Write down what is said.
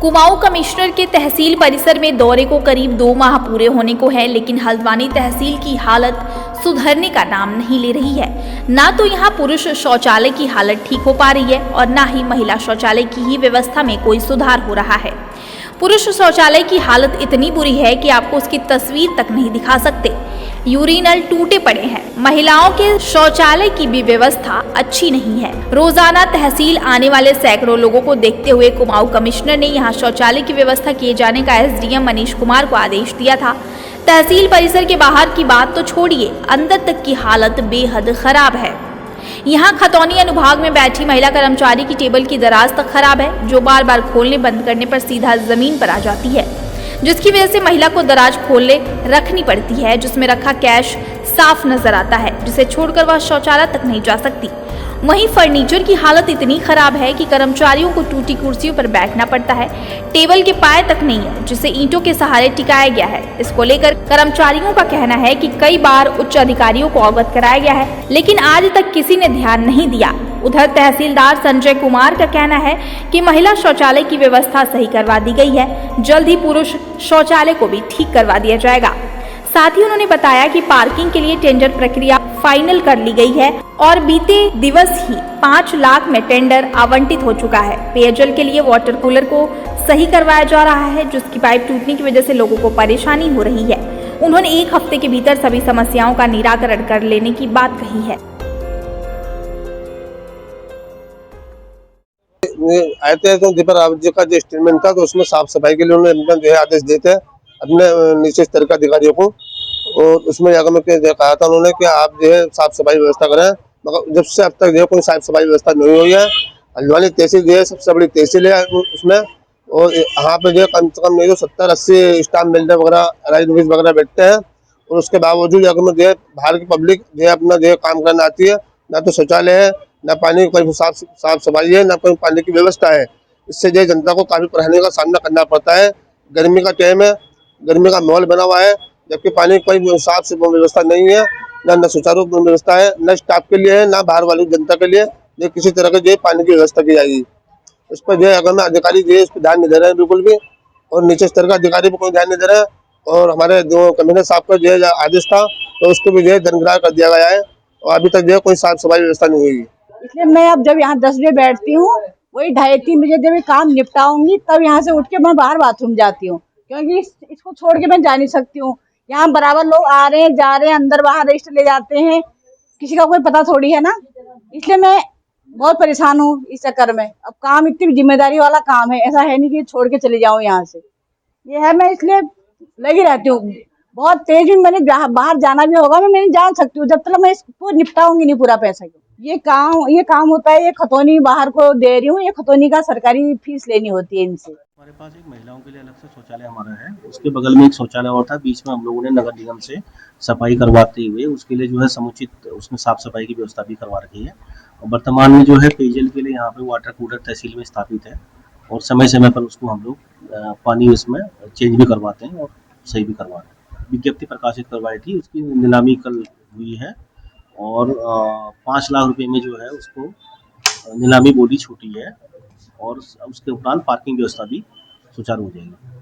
Kumaon commissioner के तहसील परिसर में दौरे को करीब 2 माह पूरे होने को है, लेकिन हल्द्वानी तहसील की हालत सुधरने का नाम नहीं ले रही है। ना तो यहाँ पुरुष शौचालय की हालत ठीक हो पा रही है और ना ही महिला शौचालय की ही व्यवस्था में कोई सुधार हो रहा है। पुरुष शौचालय की हालत इतनी बुरी है कि आपको उसकी तस्वीर तक नहीं दिखा सकते। यूरिनल टूटे पड़े हैं। महिलाओं के शौचालय की भी व्यवस्था अच्छी नहीं है। रोजाना तहसील आने वाले सैकड़ों लोगों को देखते हुए कुमाऊं कमिश्नर ने यहां शौचालय की व्यवस्था किए जाने का एसडीएम मनीष कुमार को आदेश दिया था। तहसील परिसर के बाहर की बात तो छोड़िए, अंदर तक की हालत बेहद खराब है। यहाँ खतौनी अनुभाग में बैठी महिला कर्मचारी की टेबल की दराज तक खराब है, जो बार बार खोलने बंद करने पर सीधा जमीन पर आ जाती है, जिसकी वजह से महिला को दराज खोले रखनी पड़ती है, जिसमें रखा कैश साफ नजर आता है, जिसे छोड़कर वह शौचालय तक नहीं जा सकती। वहीं फर्नीचर की हालत इतनी खराब है कि कर्मचारियों को टूटी कुर्सियों पर बैठना पड़ता है। टेबल के पाए तक नहीं है, जिसे ईंटों के सहारे टिकाया गया है। इसको लेकर कर्मचारियों का कहना है कि कई बार उच्च अधिकारियों को अवगत कराया गया है, लेकिन आज तक किसी ने ध्यान नहीं दिया। उधर तहसीलदार संजय कुमार का कहना है कि महिला शौचालय की व्यवस्था सही करवा दी गई है, जल्द ही पुरुष शौचालय को भी ठीक करवा दिया जाएगा। साथ ही उन्होंने बताया कि पार्किंग के लिए टेंडर प्रक्रिया फाइनल कर ली गई है और बीते दिवस ही 5 लाख में टेंडर आवंटित हो चुका है। पेयजल के लिए वाटर कूलर को सही करवाया जा रहा है, जिसकी पाइप टूटने की वजह से लोगों को परेशानी हो रही है। उन्होंने 1 हफ्ते के भीतर सभी समस्याओं का निराकरण कर लेने की बात कही है। आए थे तो दीपक रावत जी का जो स्टेटमेंट था, तो उसमें साफ सफाई के लिए उन्होंने जो है आदेश देते हैं अपने नीचे स्तर के अधिकारियों को, और उसमें जाकर मैं कहा था उन्होंने कि आप जो है साफ सफाई व्यवस्था करें, मगर जब से अब तक जो है कोई साफ सफाई व्यवस्था नहीं हुई है। हल्द्वानी तहसील जो है सबसे बड़ी तहसील है उसमें, और यहाँ पे जो है कम से कम नहीं तो 70-80 स्टाफ बिल्डर वगैरह राइस वगैरह बैठते हैं, और उसके बावजूद अगर जो है बाहर की पब्लिक जो है अपना जो है काम करना आती है, ना तो शौचालय है, ना पानी की कोई साफ सफाई है, ना कोई पानी की व्यवस्था है। इससे जो जनता को काफी परेशानी का सामना करना पड़ता है। गर्मी का टाइम है, गर्मी का माहौल बना हुआ है, जबकि पानी की कोई साफ व्यवस्था नहीं है, न सुचारू व्यवस्था है, न स्टाफ के लिए है, ना बाहर वाली जनता के लिए जो किसी तरह के जो पानी की व्यवस्था की जाएगी। इस पर जो है अगर अधिकारी जो है इस पर ध्यान नहीं दे रहे हैं बिल्कुल भी, और नीचे स्तर का अधिकारी भी कोई ध्यान नहीं दे रहे हैं। और हमारे जो कमिश्नर साहब का जो है आदेश था, तो उसको भी जो है दरकिनार कर दिया गया है, और अभी तक जो है कोई साफ सफाई व्यवस्था नहीं हुई। इसलिए मैं अब जब यहाँ 10 बजे बैठती हूँ, वही 2:30-3 बजे जब काम निपटाऊंगी तब यहाँ से उठ के मैं बाहर बाथरूम जाती हूँ, क्योंकि इसको छोड़ के मैं जा नहीं सकती हूँ। यहाँ बराबर लोग आ रहे हैं, जा रहे हैं, अंदर बाहर रजिस्टर ले जाते हैं, किसी का कोई पता थोड़ी है ना। इसलिए मैं बहुत परेशान हूँ इस चक्कर में। अब काम इतनी जिम्मेदारी वाला काम है, ऐसा है नहीं कि छोड़ के चले जाऊँ यहाँ से। ये है, मैं इसलिए लगी रहती हूँ। बहुत तेज भी मैंने बाहर जाना भी होगा, मैं नहीं जा सकती हूँ जब तक मैं इसको निपटाऊंगी नहीं पूरा पैसा। ये काम होता है, ये खतौनी बाहर को दे रही हूँ, ये खतौनी का सरकारी फीस लेनी होती है इनसे। हमारे पास एक महिलाओं के लिए अलग से शौचालय हमारा है, उसके बगल में एक शौचालय और था। बीच में हम लोगों ने नगर निगम से सफाई करवाते हुए उसके लिए जो है समुचित उसमें साफ सफाई की व्यवस्था भी करवा रखी है। और वर्तमान में जो है पेयजल के लिए यहाँ पे वाटर कूलर तहसील में स्थापित है, और समय समय पर उसको हम लोग पानी उसमें चेंज भी करवाते हैं और सही भी करवाते हैं। विज्ञप्ति प्रकाशित करवाई थी, उसकी नीलामी कल हुई है, और 5 लाख रुपए में जो है उसको नीलामी बोली छूटी है, और उसके उपरांत पार्किंग व्यवस्था भी सुचारू हो जाएगी।